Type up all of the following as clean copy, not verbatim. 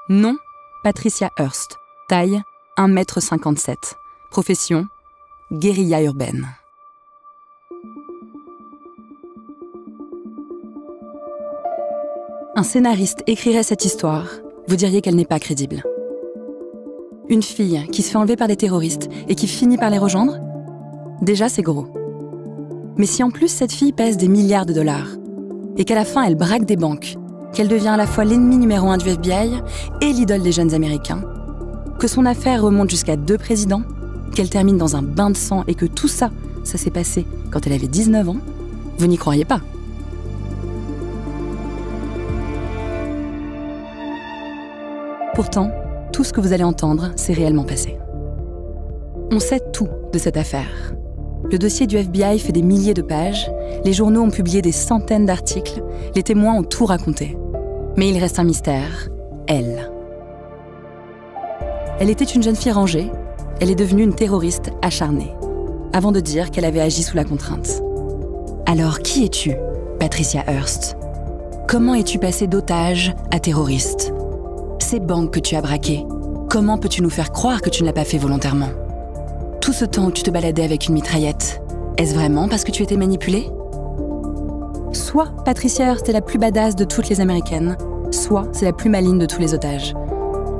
Nom, Patricia Hearst. Taille, 1,57 m. Profession, guérilla urbaine. Un scénariste écrirait cette histoire, vous diriez qu'elle n'est pas crédible. Une fille qui se fait enlever par des terroristes et qui finit par les rejoindre? Déjà, c'est gros. Mais si en plus cette fille pèse des milliards de dollars, et qu'à la fin elle braque des banques, qu'elle devient à la fois l'ennemi numéro 1 du FBI et l'idole des jeunes Américains, que son affaire remonte jusqu'à 2 présidents, qu'elle termine dans un bain de sang et que tout ça, ça s'est passé quand elle avait 19 ans, vous n'y croyez pas. Pourtant, tout ce que vous allez entendre s'est réellement passé. On sait tout de cette affaire. Le dossier du FBI fait des milliers de pages, les journaux ont publié des centaines d'articles, les témoins ont tout raconté. Mais il reste un mystère, elle. Elle était une jeune fille rangée, elle est devenue une terroriste acharnée, avant de dire qu'elle avait agi sous la contrainte. Alors qui es-tu, Patricia Hearst? Comment es-tu passée d'otage à terroriste? Ces banques que tu as braquées, comment peux-tu nous faire croire que tu ne l'as pas fait volontairement? Tout ce temps où tu te baladais avec une mitraillette, est-ce vraiment parce que tu étais manipulée? Soit Patricia Hearst est la plus badass de toutes les Américaines, soit c'est la plus maligne de tous les otages.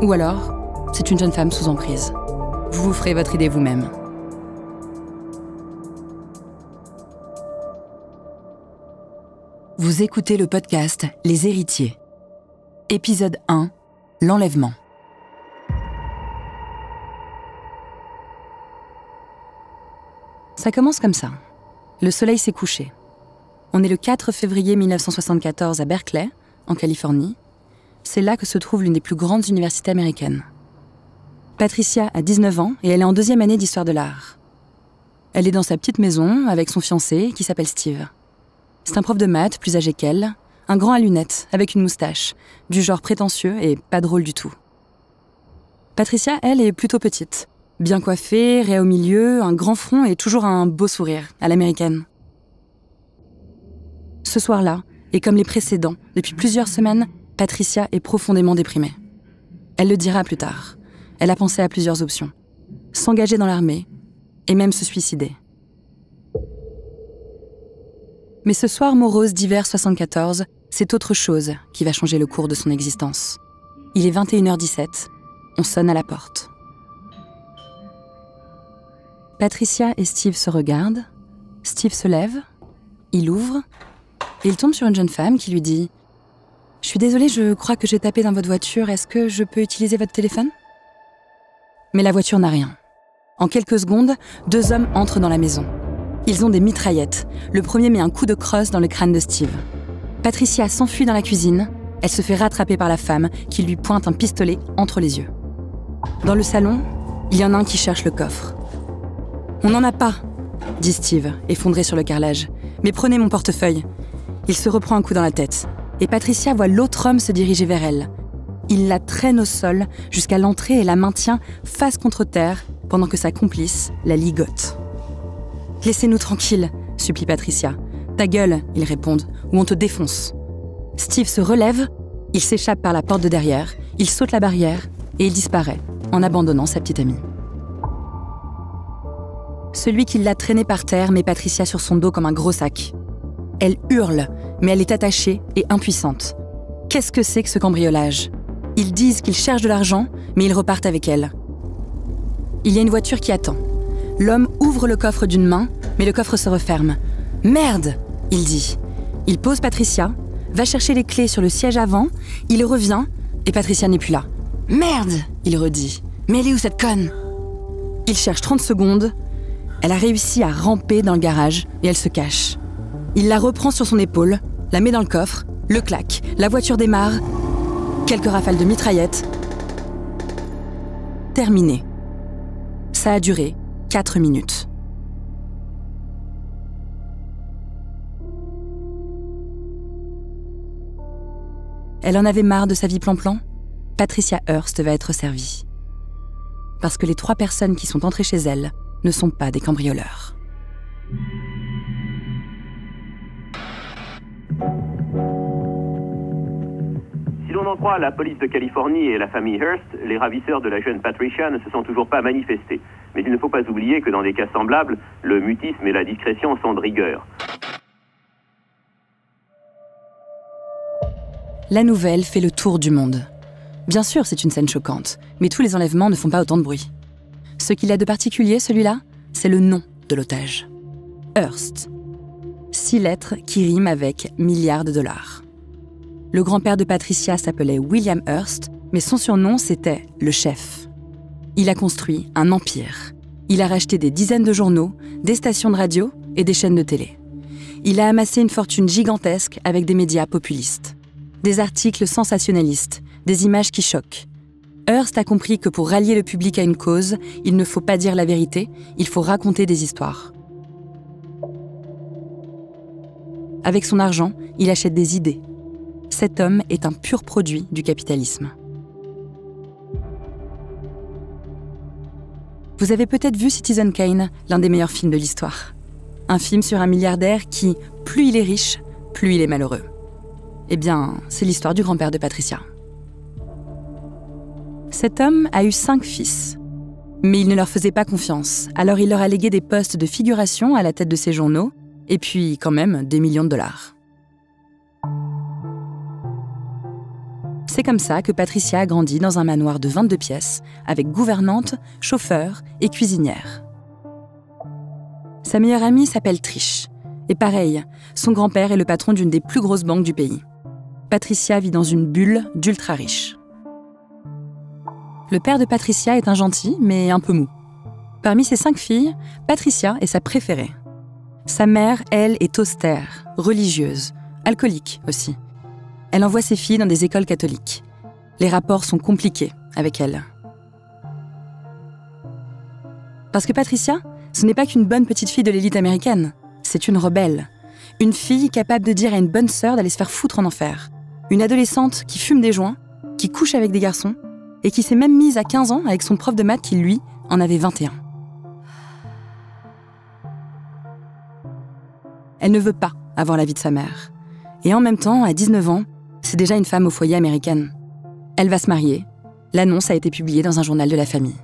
Ou alors, c'est une jeune femme sous emprise. Vous vous ferez votre idée vous-même. Vous écoutez le podcast Les Héritiers. Épisode 1, l'enlèvement. Ça commence comme ça. Le soleil s'est couché. On est le 4 février 1974 à Berkeley, en Californie. C'est là que se trouve l'une des plus grandes universités américaines. Patricia a 19 ans et elle est en 2e année d'histoire de l'art. Elle est dans sa petite maison avec son fiancé qui s'appelle Steve. C'est un prof de maths plus âgé qu'elle, un grand à lunettes avec une moustache, du genre prétentieux et pas drôle du tout. Patricia, elle, est plutôt petite. Bien coiffée, raie au milieu, un grand front et toujours un beau sourire, à l'américaine. Ce soir-là, et comme les précédents, depuis plusieurs semaines, Patricia est profondément déprimée. Elle le dira plus tard. Elle a pensé à plusieurs options. S'engager dans l'armée, et même se suicider. Mais ce soir morose d'hiver 74, c'est autre chose qui va changer le cours de son existence. Il est 21h17, on sonne à la porte. Patricia et Steve se regardent. Steve se lève, il ouvre, et il tombe sur une jeune femme qui lui dit « Je suis désolée, je crois que j'ai tapé dans votre voiture, est-ce que je peux utiliser votre téléphone ?» Mais la voiture n'a rien. En quelques secondes, 2 hommes entrent dans la maison. Ils ont des mitraillettes. Le premier met un coup de crosse dans le crâne de Steve. Patricia s'enfuit dans la cuisine. Elle se fait rattraper par la femme qui lui pointe un pistolet entre les yeux. Dans le salon, il y en a un qui cherche le coffre. « On n'en a pas !» dit Steve, effondré sur le carrelage. « Mais prenez mon portefeuille. » Il se reprend un coup dans la tête. Et Patricia voit l'autre homme se diriger vers elle. Il la traîne au sol jusqu'à l'entrée et la maintient face contre terre pendant que sa complice la ligote. « Laissez-nous tranquilles, » supplie Patricia. « Ta gueule, » ils répondent, « ou on te défonce. » Steve se relève, il s'échappe par la porte de derrière, il saute la barrière et il disparaît en abandonnant sa petite amie. Celui qui l'a traînée par terre met Patricia sur son dos comme un gros sac. Elle hurle, mais elle est attachée et impuissante. Qu'est-ce que c'est que ce cambriolage? Ils disent qu'ils cherchent de l'argent, mais ils repartent avec elle. Il y a une voiture qui attend. L'homme ouvre le coffre d'une main, mais le coffre se referme. « Merde !» il dit. Il pose Patricia, va chercher les clés sur le siège avant, il revient, et Patricia n'est plus là. « Merde !» il redit. « Mais elle est où cette conne ?» Il cherche 30 secondes. Elle a réussi à ramper dans le garage et elle se cache. Il la reprend sur son épaule, la met dans le coffre, le claque, la voiture démarre, quelques rafales de mitraillettes. Terminé. Ça a duré 4 minutes. Elle en avait marre de sa vie plan-plan. Patricia Hearst va être servie. Parce que les 3 personnes qui sont entrées chez elle ne sont pas des cambrioleurs. l'on en croit la police de Californie et la famille Hearst, les ravisseurs de la jeune Patricia ne se sont toujours pas manifestés. Mais il ne faut pas oublier que dans des cas semblables, le mutisme et la discrétion sont de rigueur. La nouvelle fait le tour du monde. Bien sûr, c'est une scène choquante, mais tous les enlèvements ne font pas autant de bruit. Ce qu'il a de particulier, celui-là, c'est le nom de l'otage. Hearst. 6 lettres qui riment avec milliards de dollars. Le grand-père de Patricia s'appelait William Hearst, mais son surnom, c'était le chef. Il a construit un empire. Il a racheté des dizaines de journaux, des stations de radio et des chaînes de télé. Il a amassé une fortune gigantesque avec des médias populistes. Des articles sensationnalistes, des images qui choquent. Hearst a compris que pour rallier le public à une cause, il ne faut pas dire la vérité, il faut raconter des histoires. Avec son argent, il achète des idées. Cet homme est un pur produit du capitalisme. Vous avez peut-être vu Citizen Kane, l'un des meilleurs films de l'histoire. Un film sur un milliardaire qui, plus il est riche, plus il est malheureux. Eh bien, c'est l'histoire du grand-père de Patricia. Cet homme a eu 5 fils. Mais il ne leur faisait pas confiance, alors il leur a légué des postes de figuration à la tête de ses journaux, et puis quand même des millions de dollars. C'est comme ça que Patricia a grandi dans un manoir de 22 pièces, avec gouvernante, chauffeur et cuisinière. Sa meilleure amie s'appelle Trish. Et pareil, son grand-père est le patron d'une des plus grosses banques du pays. Patricia vit dans une bulle d'ultra riches. Le père de Patricia est un gentil, mais un peu mou. Parmi ses 5 filles, Patricia est sa préférée. Sa mère, elle, est austère, religieuse, alcoolique aussi. Elle envoie ses filles dans des écoles catholiques. Les rapports sont compliqués avec elle. Parce que Patricia, ce n'est pas qu'une bonne petite fille de l'élite américaine, c'est une rebelle. Une fille capable de dire à une bonne sœur d'aller se faire foutre en enfer. Une adolescente qui fume des joints, qui couche avec des garçons, et qui s'est même mise à 15 ans avec son prof de maths qui, lui, en avait 21. Elle ne veut pas avoir la vie de sa mère. Et en même temps, à 19 ans, c'est déjà une femme au foyer américaine. Elle va se marier. L'annonce a été publiée dans un journal de la famille.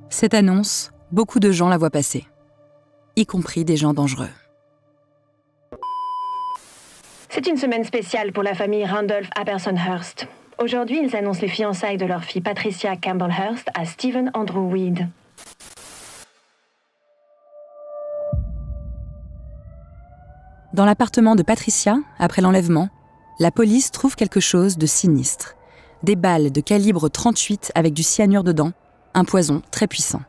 Cette annonce, beaucoup de gens la voient passer, y compris des gens dangereux. C'est une semaine spéciale pour la famille Randolph Apperson Hearst. Aujourd'hui, ils annoncent les fiançailles de leur fille Patricia Campbell Hearst à Stephen Andrew Weed. Dans l'appartement de Patricia, après l'enlèvement, la police trouve quelque chose de sinistre. Des balles de calibre 38 avec du cyanure dedans, un poison très puissant.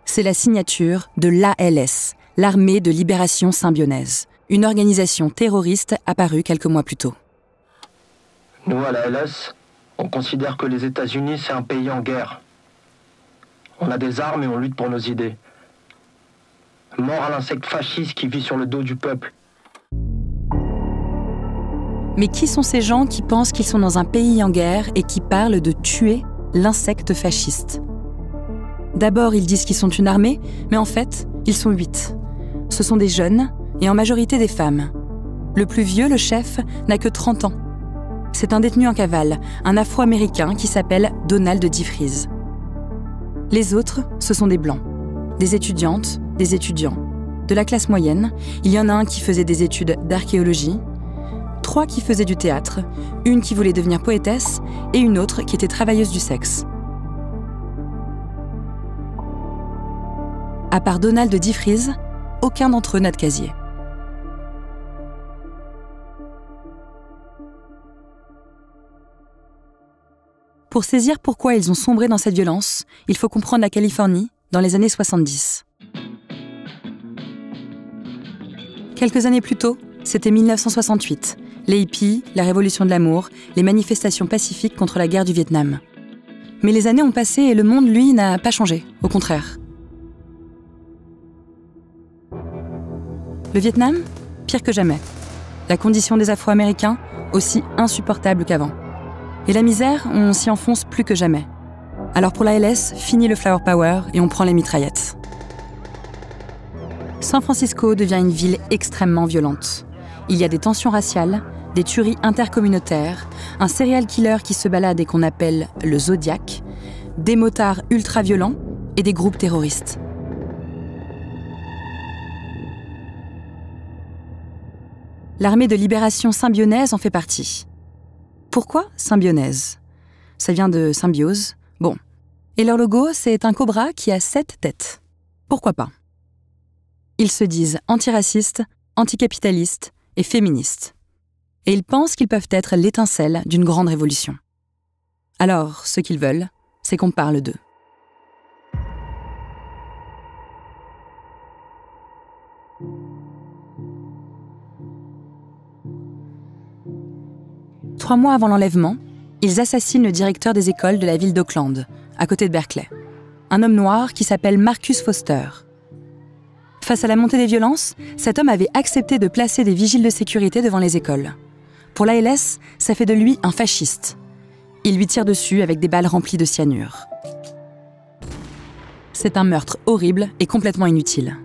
C'est la signature de l'ALS, l'Armée de Libération Symbionnaise, une organisation terroriste apparue quelques mois plus tôt. Nous, à la LS, on considère que les États-Unis, c'est un pays en guerre. On a des armes et on lutte pour nos idées. Mort à l'insecte fasciste qui vit sur le dos du peuple. Mais qui sont ces gens qui pensent qu'ils sont dans un pays en guerre et qui parlent de tuer l'insecte fasciste ? D'abord, ils disent qu'ils sont une armée, mais en fait, ils sont 8. Ce sont des jeunes, et en majorité des femmes. Le plus vieux, le chef, n'a que 30 ans. C'est un détenu en cavale, un Afro-Américain qui s'appelle Donald DeFries. Les autres, ce sont des blancs, des étudiantes, des étudiants. De la classe moyenne, il y en a un qui faisait des études d'archéologie, 3 qui faisaient du théâtre, une qui voulait devenir poétesse et une autre qui était travailleuse du sexe. À part Donald DeFries, aucun d'entre eux n'a de casier. Pour saisir pourquoi ils ont sombré dans cette violence, il faut comprendre la Californie dans les années 70. Quelques années plus tôt, c'était 1968. Les hippies, la révolution de l'amour, les manifestations pacifiques contre la guerre du Vietnam. Mais les années ont passé et le monde, lui, n'a pas changé, au contraire. Le Vietnam, pire que jamais. La condition des Afro-Américains, aussi insupportable qu'avant. Et la misère, on s'y enfonce plus que jamais. Alors pour la LS, fini le flower power et on prend les mitraillettes. San Francisco devient une ville extrêmement violente. Il y a des tensions raciales, des tueries intercommunautaires, un serial killer qui se balade et qu'on appelle le Zodiac, des motards ultra-violents et des groupes terroristes. L'armée de libération symbionnaise en fait partie. Pourquoi symbionnaise? Ça vient de symbiose. Bon. Et leur logo, c'est un cobra qui a 7 têtes. Pourquoi pas? Ils se disent antiracistes, anticapitalistes et féministes. Et ils pensent qu'ils peuvent être l'étincelle d'une grande révolution. Alors, ce qu'ils veulent, c'est qu'on parle d'eux. Trois mois avant l'enlèvement, ils assassinent le directeur des écoles de la ville d'Auckland, à côté de Berkeley. Un homme noir qui s'appelle Marcus Foster. Face à la montée des violences, cet homme avait accepté de placer des vigiles de sécurité devant les écoles. Pour l'ALS, ça fait de lui un fasciste. Il lui tire dessus avec des balles remplies de cyanure. C'est un meurtre horrible et complètement inutile.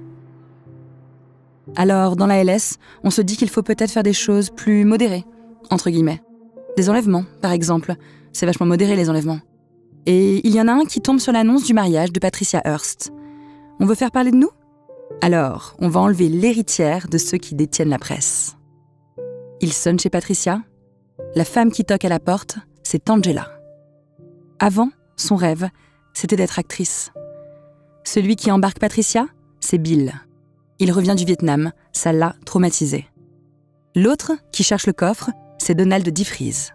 Alors, dans l'ALS, on se dit qu'il faut peut-être faire des choses plus modérées, entre guillemets. Des enlèvements, par exemple. C'est vachement modéré, les enlèvements. Et il y en a un qui tombe sur l'annonce du mariage de Patricia Hearst. On veut faire parler de nous? Alors, on va enlever l'héritière de ceux qui détiennent la presse. Il sonne chez Patricia. La femme qui toque à la porte, c'est Angela. Avant, son rêve, c'était d'être actrice. Celui qui embarque Patricia, c'est Bill. Il revient du Vietnam, ça l'a traumatisé. L'autre, qui cherche le coffre, c'est Donald DeFries.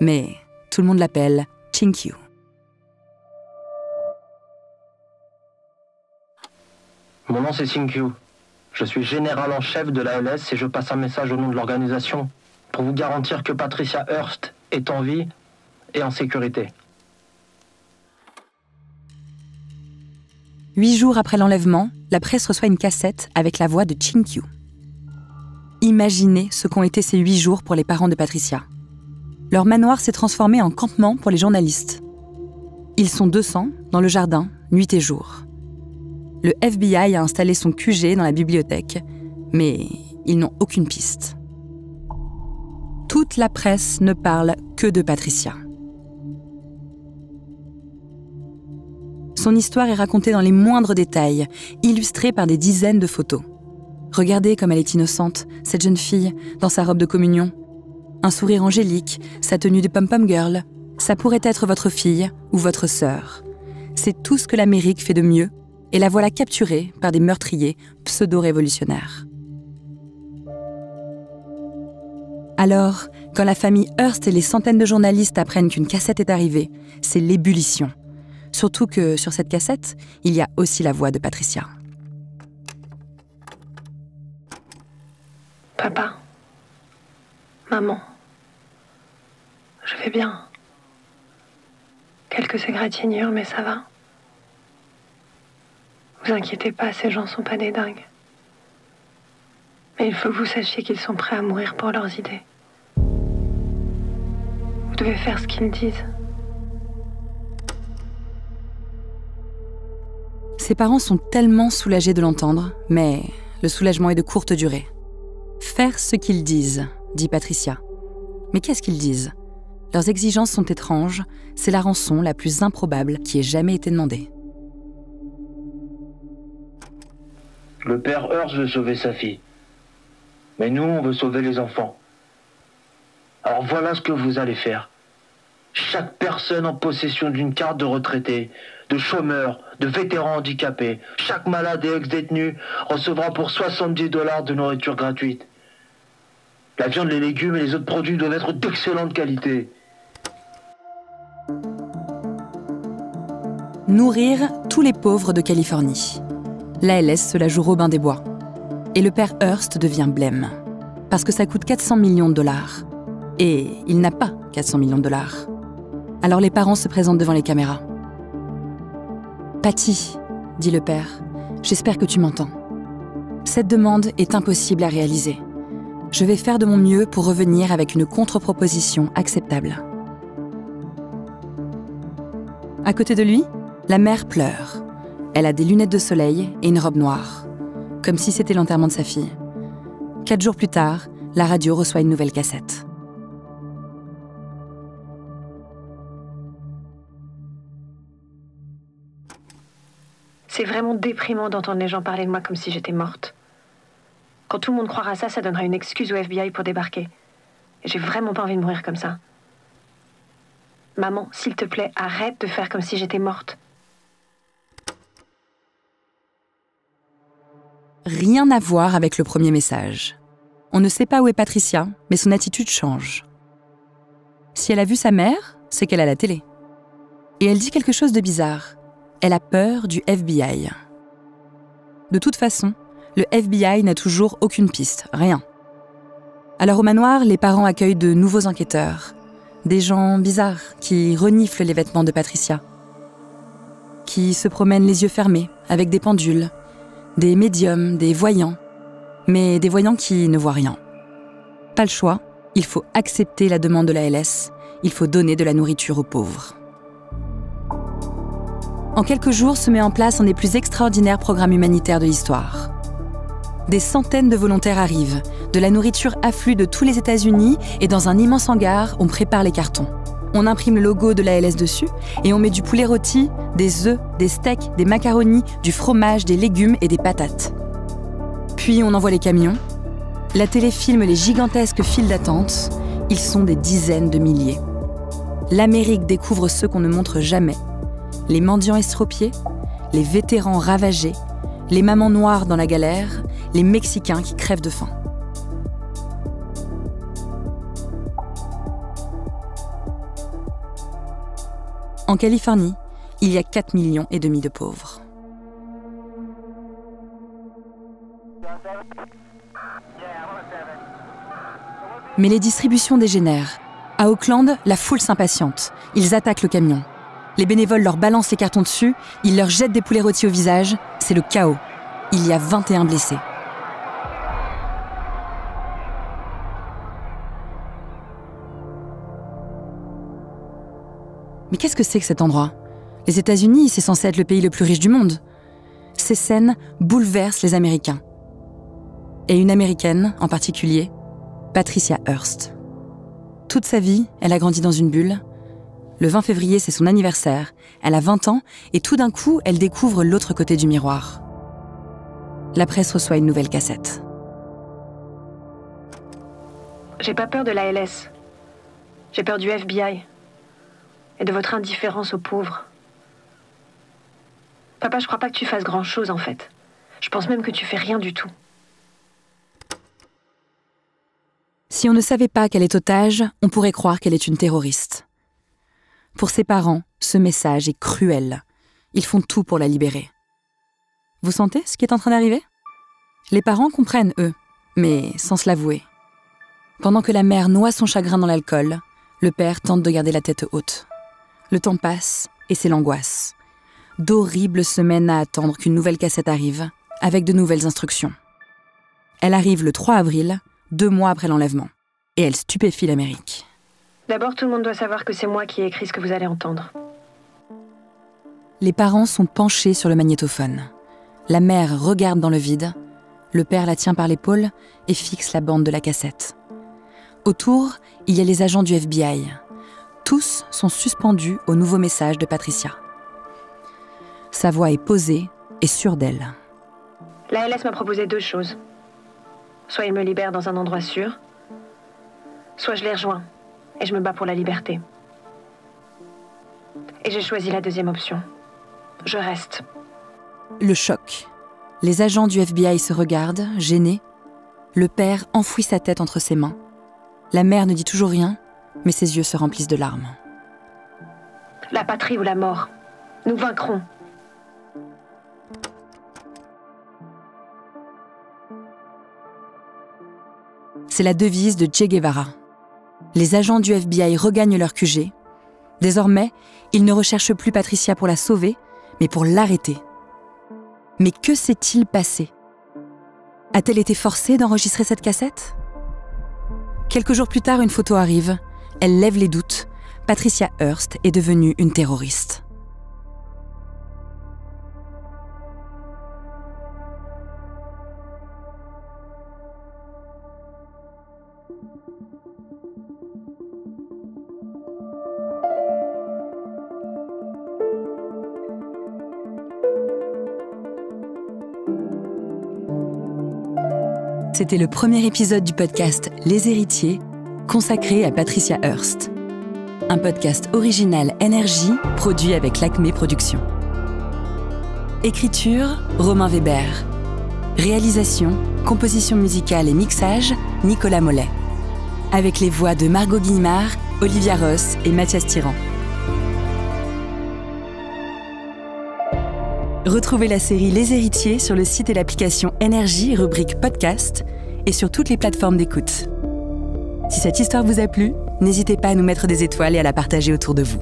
Mais tout le monde l'appelle Chinkyu. Mon nom c'est Chinkyu. Je suis général en chef de l'ALS et je passe un message au nom de l'organisation pour vous garantir que Patricia Hearst est en vie et en sécurité. 8 jours après l'enlèvement, la presse reçoit une cassette avec la voix de Chinkyu. Imaginez ce qu'ont été ces 8 jours pour les parents de Patricia. Leur manoir s'est transformé en campement pour les journalistes. Ils sont 200 dans le jardin, nuit et jour. Le FBI a installé son QG dans la bibliothèque, mais ils n'ont aucune piste. Toute la presse ne parle que de Patricia. Son histoire est racontée dans les moindres détails, illustrée par des dizaines de photos. Regardez comme elle est innocente, cette jeune fille, dans sa robe de communion. Un sourire angélique, sa tenue de pom-pom girl. Ça pourrait être votre fille ou votre sœur. C'est tout ce que l'Amérique fait de mieux, et la voilà capturée par des meurtriers pseudo-révolutionnaires. Alors, quand la famille Hearst et les centaines de journalistes apprennent qu'une cassette est arrivée, c'est l'ébullition. Surtout que sur cette cassette, il y a aussi la voix de Patricia. Papa, maman, je vais bien. Quelques égratignures, mais ça va. Vous inquiétez pas, ces gens sont pas des dingues. Mais il faut que vous sachiez qu'ils sont prêts à mourir pour leurs idées. Vous devez faire ce qu'ils disent. Ses parents sont tellement soulagés de l'entendre, mais le soulagement est de courte durée. Faire ce qu'ils disent, dit Patricia. Mais qu'est-ce qu'ils disent? Leurs exigences sont étranges, c'est la rançon la plus improbable qui ait jamais été demandée. Le père Hearst veut sauver sa fille. Mais nous, on veut sauver les enfants. Alors voilà ce que vous allez faire. Chaque personne en possession d'une carte de retraité, de chômeur, de vétéran handicapé, chaque malade et ex-détenu recevra pour $70 de nourriture gratuite. La viande, les légumes et les autres produits doivent être d'excellente qualité. Nourrir tous les pauvres de Californie. L'ALS se la joue Robin des Bois. Et le père Hearst devient blême. Parce que ça coûte $400 millions. Et il n'a pas $400 millions. Alors les parents se présentent devant les caméras. « Patty, dit le père, j'espère que tu m'entends. Cette demande est impossible à réaliser. Je vais faire de mon mieux pour revenir avec une contre-proposition acceptable. » À côté de lui, la mère pleure. Elle a des lunettes de soleil et une robe noire, comme si c'était l'enterrement de sa fille. 4 jours plus tard, la radio reçoit une nouvelle cassette. C'est vraiment déprimant d'entendre les gens parler de moi comme si j'étais morte. Quand tout le monde croira ça, ça donnera une excuse au FBI pour débarquer. Et j'ai vraiment pas envie de mourir comme ça. Maman, s'il te plaît, arrête de faire comme si j'étais morte. Rien à voir avec le premier message. On ne sait pas où est Patricia, mais son attitude change. Si elle a vu sa mère, c'est qu'elle a la télé. Et elle dit quelque chose de bizarre. Elle a peur du FBI. De toute façon, le FBI n'a toujours aucune piste, rien. Alors au manoir, les parents accueillent de nouveaux enquêteurs. Des gens bizarres qui reniflent les vêtements de Patricia. Qui se promènent les yeux fermés, avec des pendules. Des médiums, des voyants. Mais des voyants qui ne voient rien. Pas le choix, il faut accepter la demande de la LS. Il faut donner de la nourriture aux pauvres. En quelques jours se met en place un des plus extraordinaires programmes humanitaires de l'histoire. Des centaines de volontaires arrivent, de la nourriture afflue de tous les États-Unis et dans un immense hangar, on prépare les cartons. On imprime le logo de la LS dessus et on met du poulet rôti, des œufs, des steaks, des macaronis, du fromage, des légumes et des patates. Puis on envoie les camions. La télé filme les gigantesques files d'attente. Ils sont des dizaines de milliers. L'Amérique découvre ceux qu'on ne montre jamais. Les mendiants estropiés, les vétérans ravagés, les mamans noires dans la galère, les Mexicains qui crèvent de faim. En Californie, il y a 4,5 millions de pauvres. Mais les distributions dégénèrent. À Oakland, la foule s'impatiente. Ils attaquent le camion. Les bénévoles leur balancent les cartons dessus, ils leur jettent des poulets rôtis au visage. C'est le chaos. Il y a 21 blessés. Mais qu'est-ce que c'est que cet endroit ? Les États-Unis, c'est censé être le pays le plus riche du monde. Ces scènes bouleversent les Américains. Et une Américaine, en particulier, Patricia Hearst. Toute sa vie, elle a grandi dans une bulle. Le 20 février, c'est son anniversaire. Elle a 20 ans et tout d'un coup, elle découvre l'autre côté du miroir. La presse reçoit une nouvelle cassette. J'ai pas peur de la LS. J'ai peur du FBI. Et de votre indifférence aux pauvres. Papa, je crois pas que tu fasses grand-chose, en fait. Je pense même que tu fais rien du tout. Si on ne savait pas qu'elle est otage, on pourrait croire qu'elle est une terroriste. Pour ses parents, ce message est cruel. Ils font tout pour la libérer. Vous sentez ce qui est en train d'arriver ? Les parents comprennent, eux, mais sans se l'avouer. Pendant que la mère noie son chagrin dans l'alcool, le père tente de garder la tête haute. Le temps passe et c'est l'angoisse. D'horribles semaines à attendre qu'une nouvelle cassette arrive, avec de nouvelles instructions. Elle arrive le 3 avril, 2 mois après l'enlèvement, et elle stupéfie l'Amérique. D'abord, tout le monde doit savoir que c'est moi qui ai écrit ce que vous allez entendre. Les parents sont penchés sur le magnétophone. La mère regarde dans le vide, le père la tient par l'épaule et fixe la bande de la cassette. Autour, il y a les agents du FBI. Tous sont suspendus au nouveau message de Patricia. Sa voix est posée et sûre d'elle. La LS m'a proposé 2 choses. Soit il me libère dans un endroit sûr, soit je les rejoins et je me bats pour la liberté. Et j'ai choisi la 2e option. Je reste. Le choc. Les agents du FBI se regardent, gênés. Le père enfouit sa tête entre ses mains. La mère ne dit toujours rien, mais ses yeux se remplissent de larmes. La patrie ou la mort. Nous vaincrons. C'est la devise de Che Guevara. Les agents du FBI regagnent leur QG. Désormais, ils ne recherchent plus Patricia pour la sauver, mais pour l'arrêter. Mais que s'est-il passé ? A-t-elle été forcée d'enregistrer cette cassette ? Quelques jours plus tard, une photo arrive. Elle lève les doutes. Patricia Hearst est devenue une terroriste. C'était le premier épisode du podcast Les Héritiers, consacré à Patricia Hearst. Un podcast original Énergie, produit avec l'Acme Productions. Écriture, Romain Weber. Réalisation, composition musicale et mixage, Nicolas Mollet. Avec les voix de Margot Guillemard, Olivia Ross et Mathias Tyran. Retrouvez la série Les Héritiers sur le site et l'application Énergie, rubrique podcast, et sur toutes les plateformes d'écoute. Si cette histoire vous a plu, n'hésitez pas à nous mettre des étoiles et à la partager autour de vous.